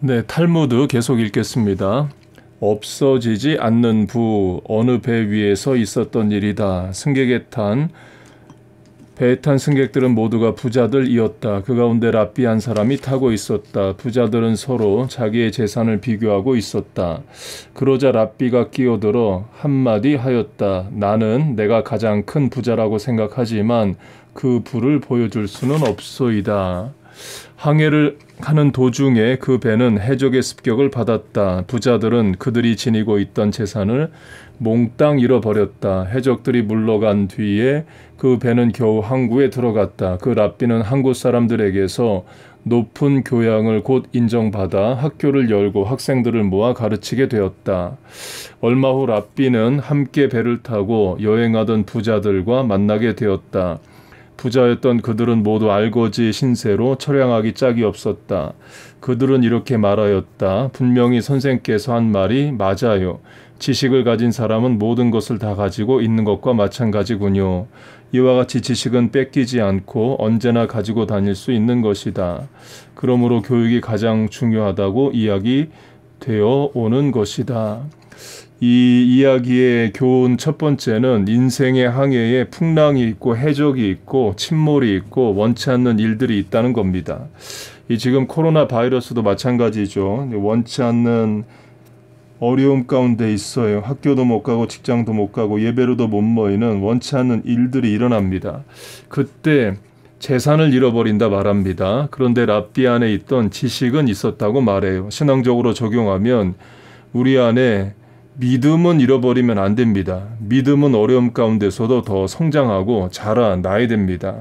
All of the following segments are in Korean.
네, 탈무드 계속 읽겠습니다. 없어지지 않는 부, 어느 배 위에서 있었던 일이다. 승객에 탄 배에 탄 승객들은 모두가 부자들이었다. 그 가운데 랍비 한 사람이 타고 있었다. 부자들은 서로 자기의 재산을 비교하고 있었다. 그러자 랍비가 끼어들어 한마디 하였다. 나는 내가 가장 큰 부자라고 생각하지만 그 부를 보여줄 수는 없소이다. 항해를 하는 도중에 그 배는 해적의 습격을 받았다. 부자들은 그들이 지니고 있던 재산을 몽땅 잃어버렸다. 해적들이 물러간 뒤에 그 배는 겨우 항구에 들어갔다. 그 랍비는 항구 사람들에게서 높은 교양을 곧 인정받아 학교를 열고 학생들을 모아 가르치게 되었다. 얼마 후 랍비는 함께 배를 타고 여행하던 부자들과 만나게 되었다. 부자였던 그들은 모두 알거지 신세로 처량하기 짝이 없었다. 그들은 이렇게 말하였다. 분명히 선생께서 한 말이 맞아요. 지식을 가진 사람은 모든 것을 다 가지고 있는 것과 마찬가지군요. 이와 같이 지식은 뺏기지 않고 언제나 가지고 다닐 수 있는 것이다. 그러므로 교육이 가장 중요하다고 이야기되어 오는 것이다. 이 이야기의 교훈 첫 번째는 인생의 항해에 풍랑이 있고 해적이 있고 침몰이 있고 원치 않는 일들이 있다는 겁니다. 이 지금 코로나 바이러스도 마찬가지죠. 원치 않는 어려움 가운데 있어요. 학교도 못 가고 직장도 못 가고 예배로도 못 모이는 원치 않는 일들이 일어납니다. 그때 재산을 잃어버린다 말합니다. 그런데 랍비 안에 있던 지식은 있었다고 말해요. 신앙적으로 적용하면 우리 안에 믿음은 잃어버리면 안 됩니다. 믿음은 어려움 가운데서도 더 성장하고 자라나야 됩니다.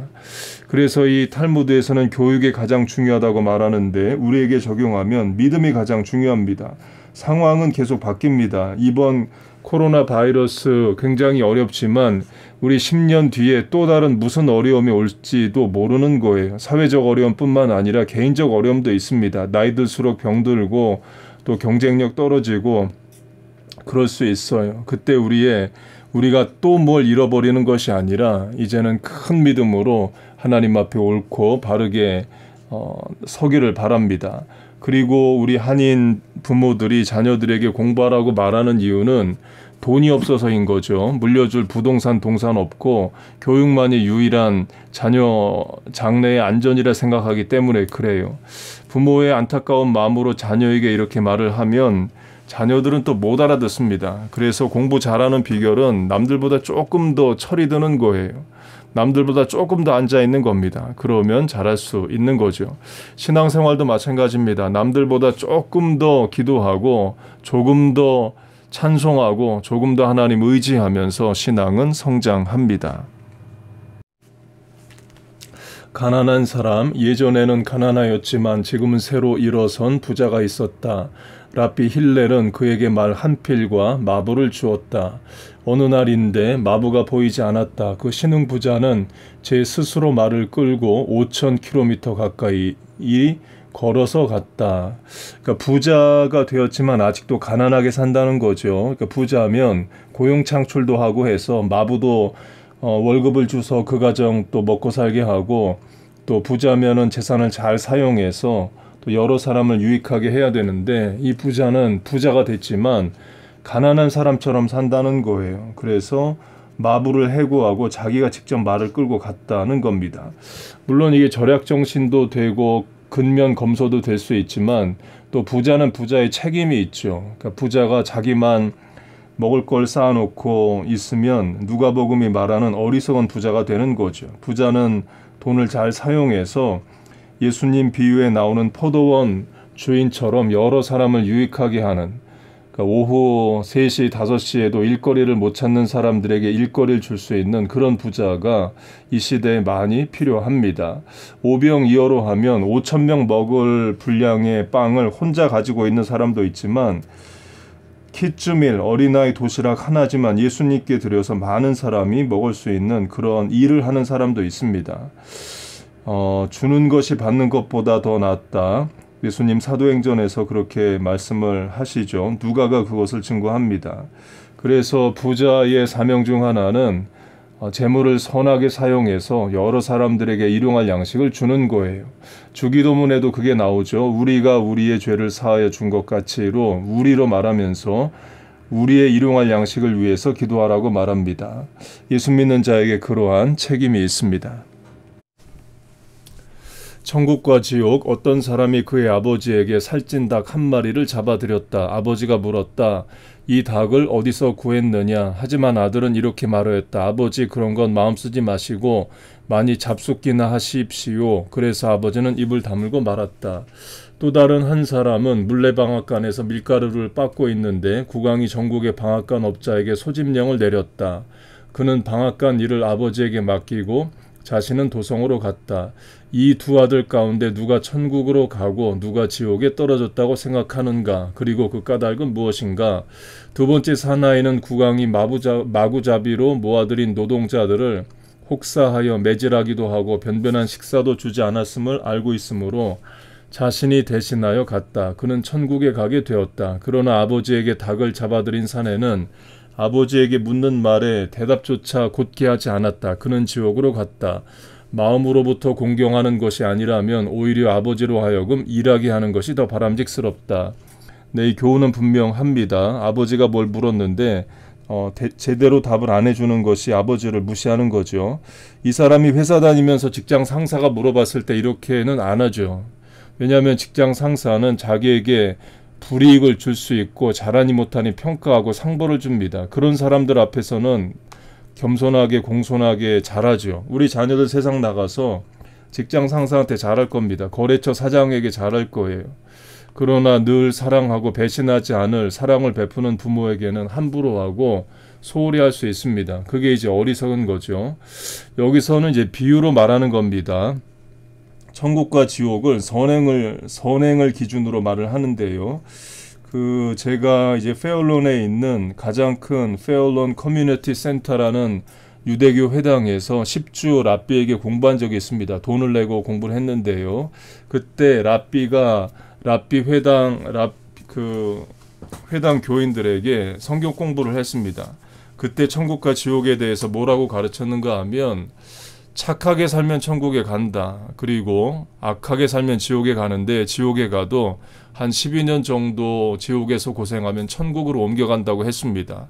그래서 이 탈무드에서는 교육이 가장 중요하다고 말하는데 우리에게 적용하면 믿음이 가장 중요합니다. 상황은 계속 바뀝니다. 이번 코로나 바이러스 굉장히 어렵지만 우리 10년 뒤에 또 다른 무슨 어려움이 올지도 모르는 거예요. 사회적 어려움뿐만 아니라 개인적 어려움도 있습니다. 나이 들수록 병들고 또 경쟁력 떨어지고 그럴 수 있어요. 그때 우리가 또 뭘 잃어버리는 것이 아니라 이제는 큰 믿음으로 하나님 앞에 옳고 바르게 서기를 바랍니다. 그리고 우리 한인 부모들이 자녀들에게 공부하라고 말하는 이유는 돈이 없어서인 거죠. 물려줄 부동산, 동산 없고 교육만이 유일한 자녀 장래의 안전이라 생각하기 때문에 그래요. 부모의 안타까운 마음으로 자녀에게 이렇게 말을 하면 자녀들은 또 못 알아듣습니다. 그래서 공부 잘하는 비결은 남들보다 조금 더 철이 드는 거예요. 남들보다 조금 더 앉아있는 겁니다. 그러면 잘할 수 있는 거죠. 신앙생활도 마찬가지입니다. 남들보다 조금 더 기도하고 조금 더 찬송하고 조금 더 하나님 의지하면서 신앙은 성장합니다. 가난한 사람, 예전에는 가난하였지만 지금은 새로 일어선 부자가 있었다. 랍비 힐렐은 그에게 말 한 필과 마부를 주었다. 어느 날인데 마부가 보이지 않았다. 그 신흥 부자는 제 스스로 말을 끌고 5,000km 가까이 걸어서 갔다. 그러니까 부자가 되었지만 아직도 가난하게 산다는 거죠. 그러니까 부자면 고용 창출도 하고 해서 마부도 월급을 주서 그 가정 또 먹고 살게 하고 또 부자면은 재산을 잘 사용해서 또 여러 사람을 유익하게 해야 되는데 이 부자는 부자가 됐지만 가난한 사람처럼 산다는 거예요. 그래서 마부를 해고하고 자기가 직접 말을 끌고 갔다는 겁니다. 물론 이게 절약 정신도 되고 근면 검소도 될 수 있지만 또 부자는 부자의 책임이 있죠. 그러니까 부자가 자기만 먹을 걸 쌓아놓고 있으면 누가복음이 말하는 어리석은 부자가 되는 거죠. 부자는 돈을 잘 사용해서 예수님 비유에 나오는 포도원 주인처럼 여러 사람을 유익하게 하는, 그러니까 오후 3시, 5시에도 일거리를 못 찾는 사람들에게 일거리를 줄 수 있는 그런 부자가 이 시대에 많이 필요합니다. 오병이어로 하면 5,000명 먹을 분량의 빵을 혼자 가지고 있는 사람도 있지만 키즈밀, 어린아이 도시락 하나지만 예수님께 드려서 많은 사람이 먹을 수 있는 그런 일을 하는 사람도 있습니다. 주는 것이 받는 것보다 더 낫다. 예수님 사도행전에서 그렇게 말씀을 하시죠. 누가가 그것을 증거합니다. 그래서 부자의 사명 중 하나는 재물을 선하게 사용해서 여러 사람들에게 일용할 양식을 주는 거예요. 주기도문에도 그게 나오죠. 우리가 우리의 죄를 사하여 준 것 같이로 우리로 말하면서 우리의 일용할 양식을 위해서 기도하라고 말합니다. 예수 믿는 자에게 그러한 책임이 있습니다. 천국과 지옥. 어떤 사람이 그의 아버지에게 살찐 닭 한 마리를 잡아들였다. 아버지가 물었다. 이 닭을 어디서 구했느냐? 하지만 아들은 이렇게 말하였다. 아버지, 그런 건 마음 쓰지 마시고 많이 잡숫기나 하십시오. 그래서 아버지는 입을 다물고 말았다. 또 다른 한 사람은 물레방앗간에서 밀가루를 빻고 있는데 국왕이 전국의 방앗간 업자에게 소집령을 내렸다. 그는 방앗간 일을 아버지에게 맡기고 자신은 도성으로 갔다. 이 두 아들 가운데 누가 천국으로 가고 누가 지옥에 떨어졌다고 생각하는가? 그리고 그 까닭은 무엇인가? 두 번째 사나이는 국왕이 마구잡이로 모아들인 노동자들을 혹사하여 매질하기도 하고 변변한 식사도 주지 않았음을 알고 있으므로 자신이 대신하여 갔다. 그는 천국에 가게 되었다. 그러나 아버지에게 닭을 잡아들인 사내는 아버지에게 묻는 말에 대답조차 곧게 하지 않았다. 그는 지옥으로 갔다. 마음으로부터 공경하는 것이 아니라면 오히려 아버지로 하여금 일하게 하는 것이 더 바람직스럽다. 네, 이 교훈은 분명합니다. 아버지가 뭘 물었는데 제대로 답을 안 해주는 것이 아버지를 무시하는 거죠. 이 사람이 회사 다니면서 직장 상사가 물어봤을 때 이렇게는 안 하죠. 왜냐하면 직장 상사는 자기에게 불이익을 줄 수 있고 잘하니 못하니 평가하고 상벌을 줍니다. 그런 사람들 앞에서는 겸손하게 공손하게 잘하죠. 우리 자녀들 세상 나가서 직장 상사한테 잘할 겁니다. 거래처 사장에게 잘할 거예요. 그러나 늘 사랑하고 배신하지 않을 사랑을 베푸는 부모에게는 함부로 하고 소홀히 할 수 있습니다. 그게 이제 어리석은 거죠. 여기서는 이제 비유로 말하는 겁니다. 천국과 지옥을 선행을 기준으로 말을 하는데요. 제가 이제 페어론에 있는 가장 큰 페어론 커뮤니티 센터라는 유대교 회당에서 10주 랍비에게 공부한 적이 있습니다. 돈을 내고 공부를 했는데요. 그때 회당 교인들에게 성경 공부를 했습니다. 그때 천국과 지옥에 대해서 뭐라고 가르쳤는가 하면 착하게 살면 천국에 간다. 그리고 악하게 살면 지옥에 가는데 지옥에 가도 한 12년 정도 지옥에서 고생하면 천국으로 옮겨간다고 했습니다.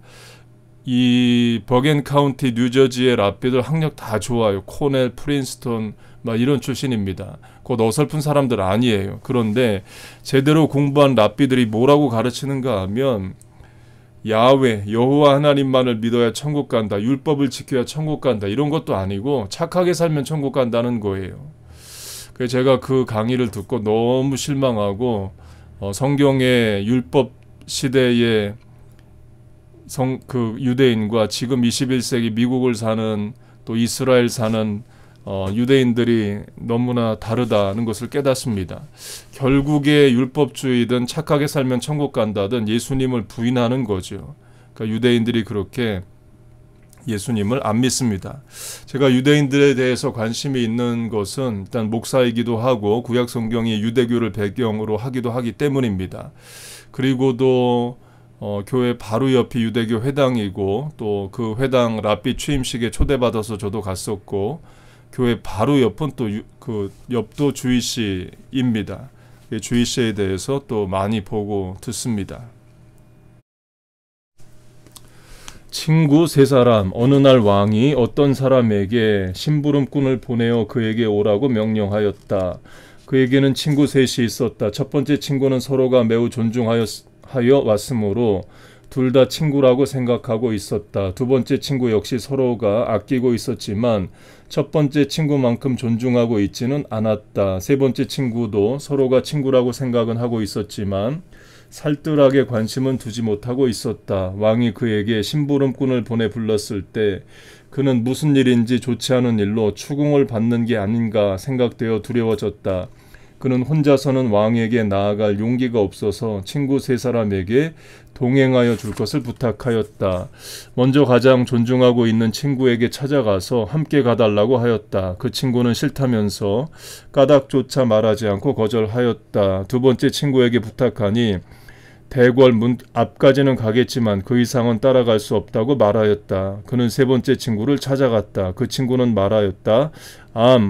이 버겐 카운티 뉴저지의 랍비들 학력 다 좋아요. 코넬, 프린스턴 막 이런 출신입니다. 곧 어설픈 사람들 아니에요. 그런데 제대로 공부한 랍비들이 뭐라고 가르치는가 하면 야훼, 여호와 하나님만을 믿어야 천국 간다. 율법을 지켜야 천국 간다. 이런 것도 아니고 착하게 살면 천국 간다는 거예요. 그래서 제가 그 강의를 듣고 너무 실망하고 성경의 율법 시대의 유대인과 지금 21세기 미국을 사는 또 이스라엘 사는 유대인들이 너무나 다르다는 것을 깨닫습니다. 결국에 율법주의든 착하게 살면 천국 간다든 예수님을 부인하는 거죠. 그러니까 유대인들이 그렇게 예수님을 안 믿습니다. 제가 유대인들에 대해서 관심이 있는 것은 일단 목사이기도 하고 구약 성경이 유대교를 배경으로 하기도 하기 때문입니다. 그리고도 교회 바로 옆이 유대교 회당이고 또 그 회당 랍비 취임식에 초대받아서 저도 갔었고 교회 바로 옆은 또 옆도 주이시입니다. 주이시에 대해서 또 많이 보고 듣습니다. 친구 세 사람. 어느 날 왕이 어떤 사람에게 심부름꾼을 보내어 그에게 오라고 명령하였다. 그에게는 친구 셋이 있었다. 첫 번째 친구는 서로가 매우 존중하여 왔으므로 둘 다 친구라고 생각하고 있었다. 두 번째 친구 역시 서로가 아끼고 있었지만 첫 번째 친구만큼 존중하고 있지는 않았다. 세 번째 친구도 서로가 친구라고 생각은 하고 있었지만 살뜰하게 관심은 두지 못하고 있었다. 왕이 그에게 심부름꾼을 보내 불렀을 때 그는 무슨 일인지 좋지 않은 일로 추궁을 받는 게 아닌가 생각되어 두려워졌다. 그는 혼자서는 왕에게 나아갈 용기가 없어서 친구 세 사람에게 동행하여 줄 것을 부탁하였다. 먼저 가장 존중하고 있는 친구에게 찾아가서 함께 가달라고 하였다. 그 친구는 싫다면서 까닭조차 말하지 않고 거절하였다. 두 번째 친구에게 부탁하니 대궐 문 앞까지는 가겠지만 그 이상은 따라갈 수 없다고 말하였다. 그는 세 번째 친구를 찾아갔다. 그 친구는 말하였다.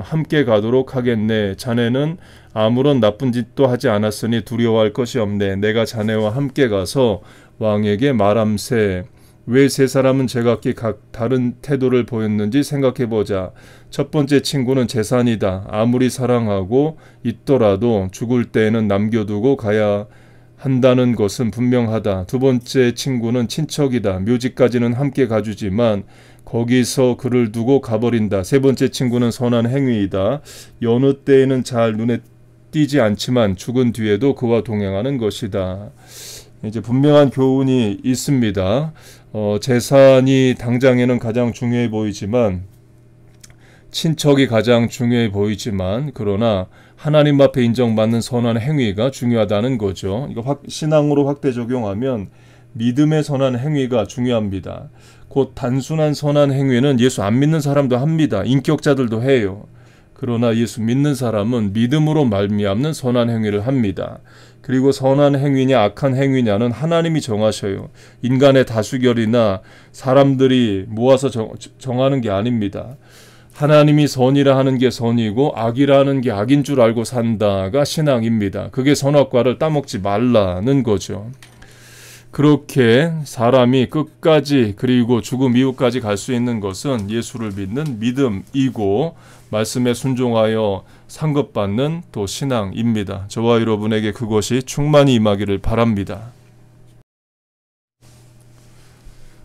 함께 가도록 하겠네. 자네는 아무런 나쁜 짓도 하지 않았으니 두려워할 것이 없네. 내가 자네와 함께 가서 왕에게 말함세. 왜 세 사람은 제각기 각 다른 태도를 보였는지 생각해보자. 첫 번째 친구는 재산이다. 아무리 사랑하고 있더라도 죽을 때에는 남겨두고 가야 한다는 것은 분명하다. 두 번째 친구는 친척이다. 묘지까지는 함께 가주지만 거기서 그를 두고 가버린다. 세 번째 친구는 선한 행위이다. 여느 때에는 잘 눈에 띄지 않지만 죽은 뒤에도 그와 동행하는 것이다. 이제 분명한 교훈이 있습니다. 재산이 당장에는 가장 중요해 보이지만 친척이 가장 중요해 보이지만 그러나 하나님 앞에 인정받는 선한 행위가 중요하다는 거죠. 이거 신앙으로 확대 적용하면 믿음의 선한 행위가 중요합니다. 곧 단순한 선한 행위는 예수 안 믿는 사람도 합니다. 인격자들도 해요. 그러나 예수 믿는 사람은 믿음으로 말미암는 선한 행위를 합니다. 그리고 선한 행위냐 악한 행위냐는 하나님이 정하셔요. 인간의 다수결이나 사람들이 모아서 정하는 게 아닙니다. 하나님이 선이라 하는 게 선이고 악이라 하는 게 악인 줄 알고 산다가 신앙입니다. 그게 선악과를 따먹지 말라는 거죠. 그렇게 사람이 끝까지 그리고 죽음 이후까지 갈 수 있는 것은 예수를 믿는 믿음이고 말씀에 순종하여 상급받는 또 신앙입니다. 저와 여러분에게 그것이 충만히 임하기를 바랍니다.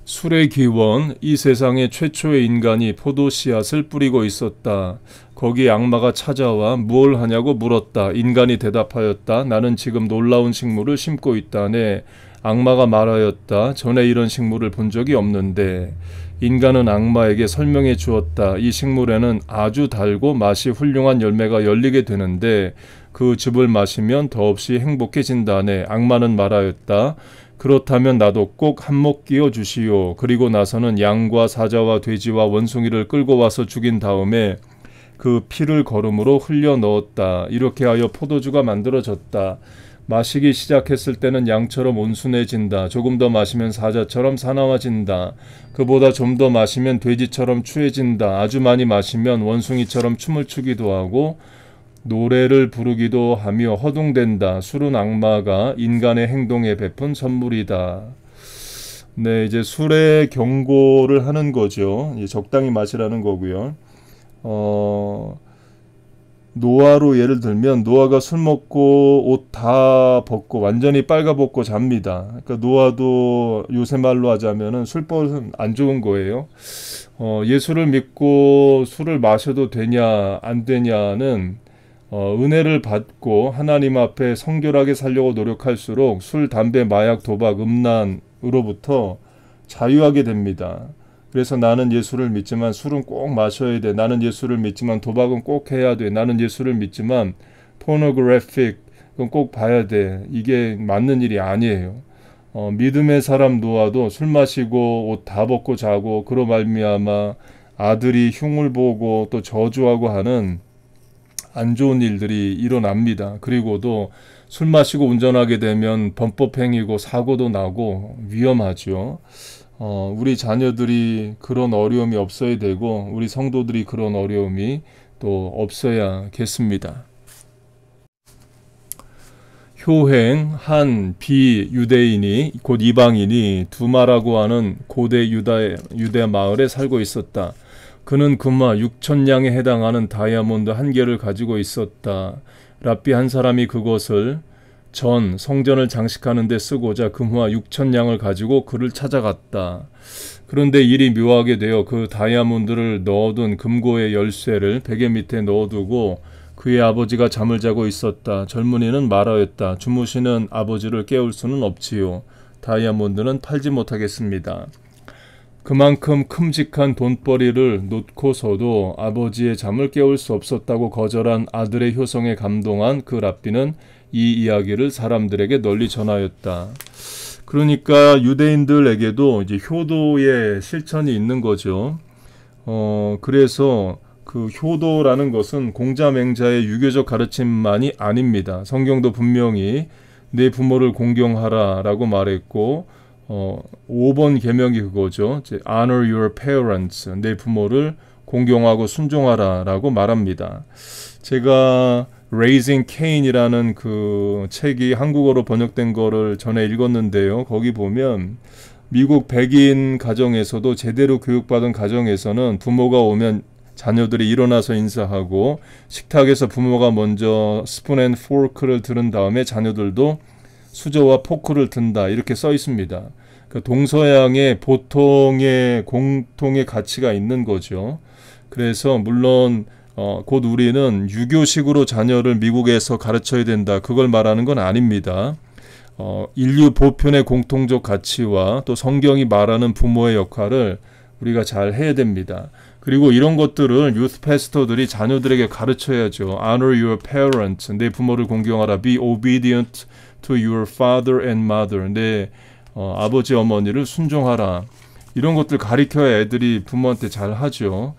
술의 기원, 이 세상에 최초의 인간이 포도 씨앗을 뿌리고 있었다. 거기에 악마가 찾아와 무엇을 하냐고 물었다. 인간이 대답하였다. 나는 지금 놀라운 식물을 심고 있다네. 악마가 말하였다. 전에 이런 식물을 본 적이 없는데. 인간은 악마에게 설명해 주었다. 이 식물에는 아주 달고 맛이 훌륭한 열매가 열리게 되는데 그 즙을 마시면 더없이 행복해진다네. 악마는 말하였다. 그렇다면 나도 꼭 한몫 끼워 주시오. 그리고 나서는 양과 사자와 돼지와 원숭이를 끌고 와서 죽인 다음에 그 피를 거름으로 흘려 넣었다. 이렇게 하여 포도주가 만들어졌다. 마시기 시작했을 때는 양처럼 온순해진다. 조금 더 마시면 사자처럼 사나워진다. 그보다 좀 더 마시면 돼지처럼 추해진다. 아주 많이 마시면 원숭이처럼 춤을 추기도 하고 노래를 부르기도 하며 허둥댄다. 술은 악마가 인간의 행동에 베푼 선물이다. 네, 이제 술의 경고를 하는 거죠. 적당히 마시라는 거고요. 노아로 예를 들면 노아가 술 먹고 옷 다 벗고 완전히 빨가벗고 잡니다. 그러니까 노아도 요새 말로 하자면은 술버릇은 안 좋은 거예요. 예수를 믿고 술을 마셔도 되냐 안 되냐는 은혜를 받고 하나님 앞에 성결하게 살려고 노력할수록 술, 담배, 마약, 도박, 음란으로부터 자유하게 됩니다. 그래서 나는 예수를 믿지만 술은 꼭 마셔야 돼. 나는 예수를 믿지만 도박은 꼭 해야 돼. 나는 예수를 믿지만 포노그래픽 그건 꼭 봐야 돼. 이게 맞는 일이 아니에요. 믿음의 사람 노아도 술 마시고 옷 다 벗고 자고 그로 말미암아 아들이 흉을 보고 또 저주하고 하는 안 좋은 일들이 일어납니다. 그리고도 술 마시고 운전하게 되면 범법행위고 사고도 나고 위험하죠. 우리 자녀들이 그런 어려움이 없어야 되고 우리 성도들이 그런 어려움이 또 없어야겠습니다. 효행, 한 비유대인이 곧 이방인이 두마라고 하는 고대 유대 마을에 살고 있었다. 그는 금화 6,000냥에 해당하는 다이아몬드 1개를 가지고 있었다. 랍비 한 사람이 그것을 성전을 장식하는 데 쓰고자 금화 6,000냥을 가지고 그를 찾아갔다. 그런데 일이 묘하게 되어 그 다이아몬드를 넣어둔 금고의 열쇠를 베개 밑에 넣어두고 그의 아버지가 잠을 자고 있었다. 젊은이는 말하였다. 주무시는 아버지를 깨울 수는 없지요. 다이아몬드는 팔지 못하겠습니다. 그만큼 큼직한 돈벌이를 놓고서도 아버지의 잠을 깨울 수 없었다고 거절한 아들의 효성에 감동한 그 랍비는 이 이야기를 사람들에게 널리 전하였다. 그러니까 유대인들에게도 이제 효도의 실천이 있는 거죠. 그래서 그 효도라는 것은 공자맹자의 유교적 가르침만이 아닙니다. 성경도 분명히 내 부모를 공경하라라고 말했고 5번 계명이 그거죠. 이제 honor your parents. 내 부모를 공경하고 순종하라라고 말합니다. 제가 Raising Cain이라는 그 책이 한국어로 번역된 거를 전에 읽었는데요. 거기 보면 미국 백인 가정에서도 제대로 교육받은 가정에서는 부모가 오면 자녀들이 일어나서 인사하고 식탁에서 부모가 먼저 스푼 앤 포크를 들은 다음에 자녀들도 수저와 포크를 든다 이렇게 써 있습니다. 그 동서양의 보통의 공통의 가치가 있는 거죠. 그래서 물론 곧 우리는 유교식으로 자녀를 미국에서 가르쳐야 된다 그걸 말하는 건 아닙니다. 인류 보편의 공통적 가치와 또 성경이 말하는 부모의 역할을 우리가 잘 해야 됩니다. 그리고 이런 것들을 유스 패스터들이 자녀들에게 가르쳐야죠. Honor your parents. 내 부모를 공경하라. Be obedient to your father and mother. 내 아버지 어머니를 순종하라. 이런 것들 가르쳐야 애들이 부모한테 잘 하죠.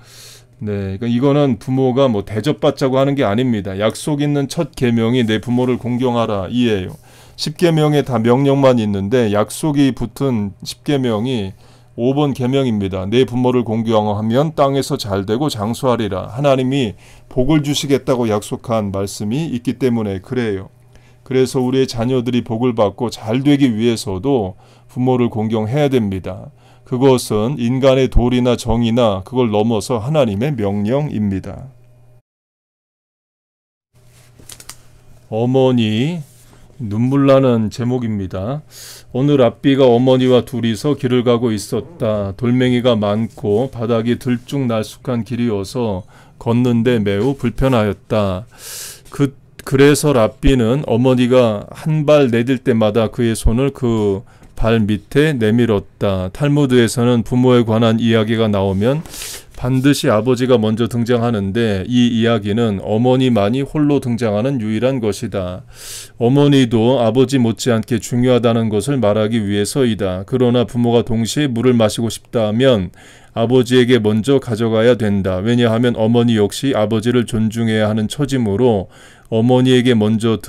네, 그러니까 이거는 부모가 뭐 대접받자고 하는 게 아닙니다. 약속 있는 첫 계명이 내 부모를 공경하라 이에요. 10계명에 다 명령만 있는데 약속이 붙은 10계명이 5번 계명입니다. 내 부모를 공경하면 땅에서 잘되고 장수하리라. 하나님이 복을 주시겠다고 약속한 말씀이 있기 때문에 그래요. 그래서 우리의 자녀들이 복을 받고 잘되기 위해서도 부모를 공경해야 됩니다. 그것은 인간의 도리나 정의나 그걸 넘어서 하나님의 명령입니다. 어머니, 눈물 나는 제목입니다. 어느 랍비가 어머니와 둘이서 길을 가고 있었다. 돌멩이가 많고 바닥이 들쭉날쭉한 길이어서 걷는데 매우 불편하였다. 그래서 랍비는 어머니가 한 발 내딜 때마다 그의 손을 그 발 밑에 내밀었다. 탈무드에서는 부모에 관한 이야기가 나오면 반드시 아버지가 먼저 등장하는데 이 이야기는 어머니만이 홀로 등장하는 유일한 것이다. 어머니도 아버지 못지않게 중요하다는 것을 말하기 위해서이다. 그러나 부모가 동시에 물을 마시고 싶다면 아버지에게 먼저 가져가야 된다. 왜냐하면 어머니 역시 아버지를 존중해야 하는 처지므로 어머니에게 먼저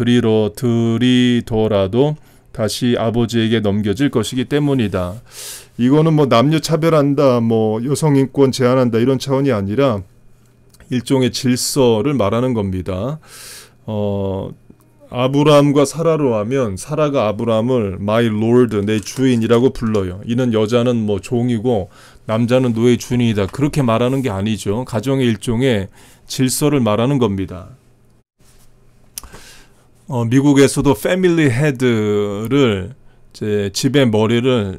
드리더라도 다시 아버지에게 넘겨질 것이기 때문이다. 이거는 뭐 남녀 차별한다, 뭐 여성 인권 제한한다 이런 차원이 아니라 일종의 질서를 말하는 겁니다. 아브라함과 사라로 하면 사라가 아브라함을 my lord, 내 주인이라고 불러요. 이는 여자는 뭐 종이고 남자는 노예 주인이다. 그렇게 말하는 게 아니죠. 가정의 일종의 질서를 말하는 겁니다. 미국에서도 패밀리 헤드를 집의 머리를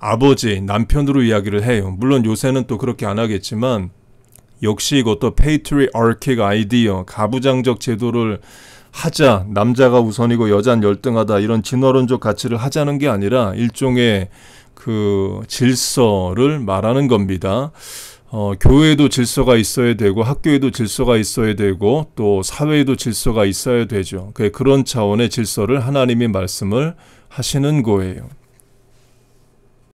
아버지, 남편으로 이야기를 해요. 물론 요새는 또 그렇게 안 하겠지만 역시 이것도 patriarchic 아이디어, 가부장적 제도를 하자, 남자가 우선이고 여자는 열등하다 이런 진화론적 가치를 하자는 게 아니라 일종의 그 질서를 말하는 겁니다. 교회에도 질서가 있어야 되고 학교에도 질서가 있어야 되고 또 사회에도 질서가 있어야 되죠. 그런 차원의 질서를 하나님이 말씀을 하시는 거예요.